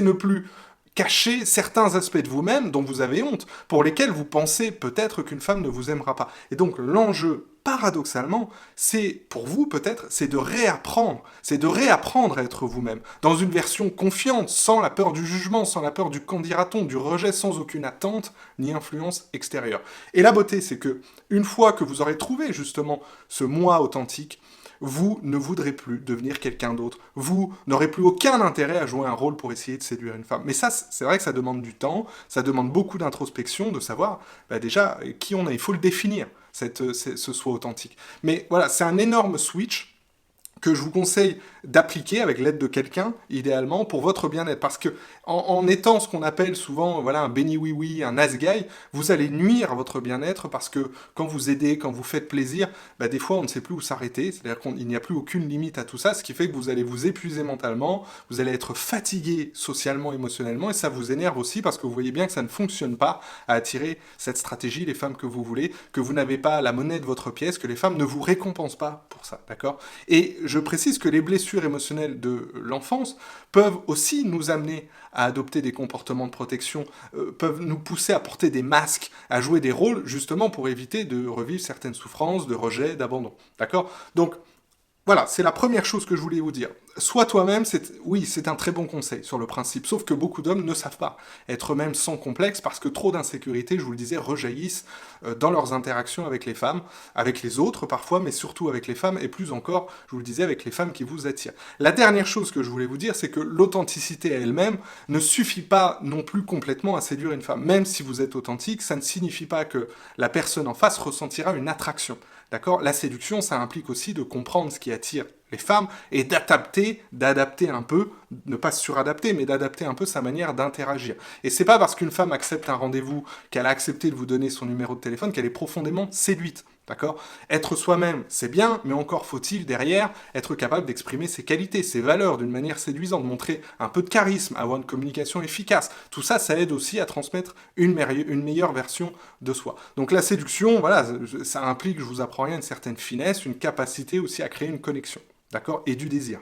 ne plus cacher certains aspects de vous-même dont vous avez honte, pour lesquels vous pensez peut-être qu'une femme ne vous aimera pas. Et donc l'enjeu, paradoxalement, c'est, pour vous peut-être, c'est de réapprendre à être vous-même, dans une version confiante, sans la peur du jugement, sans la peur du qu'en dira-t-on, du rejet, sans aucune attente ni influence extérieure. Et la beauté, c'est que, une fois que vous aurez trouvé justement ce moi authentique, vous ne voudrez plus devenir quelqu'un d'autre. Vous n'aurez plus aucun intérêt à jouer un rôle pour essayer de séduire une femme. Mais ça, c'est vrai que ça demande du temps, ça demande beaucoup d'introspection, de savoir déjà qui on est. Il faut le définir, ce soi authentique. Mais voilà, c'est un énorme switch que je vous conseille d'appliquer avec l'aide de quelqu'un, idéalement, pour votre bien-être. Parce que en étant ce qu'on appelle souvent voilà, un béni oui-oui, un nice guy, vous allez nuire à votre bien-être parce que quand vous aidez, quand vous faites plaisir, des fois on ne sait plus où s'arrêter, c'est-à-dire qu'il n'y a plus aucune limite à tout ça, ce qui fait que vous allez vous épuiser mentalement, vous allez être fatigué socialement, émotionnellement, et ça vous énerve aussi parce que vous voyez bien que ça ne fonctionne pas à attirer cette stratégie, les femmes que vous voulez, que vous n'avez pas la monnaie de votre pièce, que les femmes ne vous récompensent pas pour ça, d'accord? Et je précise que les blessures émotionnelles de l'enfance peuvent aussi nous amener à adopter des comportements de protection, peuvent nous pousser à porter des masques, à jouer des rôles, justement pour éviter de revivre certaines souffrances, de rejet, d'abandon. D'accord? Donc, voilà, c'est la première chose que je voulais vous dire. Sois toi-même, oui, c'est un très bon conseil sur le principe, sauf que beaucoup d'hommes ne savent pas être eux-mêmes sans complexe parce que trop d'insécurité, je vous le disais, rejaillissent dans leurs interactions avec les femmes, avec les autres parfois, mais surtout avec les femmes, et plus encore, je vous le disais, avec les femmes qui vous attirent. La dernière chose que je voulais vous dire, c'est que l'authenticité à elle-même ne suffit pas non plus complètement à séduire une femme. Même si vous êtes authentique, ça ne signifie pas que la personne en face ressentira une attraction. D'accord? La séduction, ça implique aussi de comprendre ce qui attire les femmes et d'adapter un peu, ne pas se suradapter, mais d'adapter un peu sa manière d'interagir. Et c'est pas parce qu'une femme accepte un rendez-vous, qu'elle a accepté de vous donner son numéro de téléphone, qu'elle est profondément séduite. D'accord? Être soi-même, c'est bien, mais encore faut-il, derrière, être capable d'exprimer ses qualités, ses valeurs d'une manière séduisante, montrer un peu de charisme, avoir une communication efficace. Tout ça, ça aide aussi à transmettre une meilleure version de soi. Donc la séduction, voilà, ça implique, je vous apprends rien, une certaine finesse, une capacité aussi à créer une connexion. D'accord? Et du désir.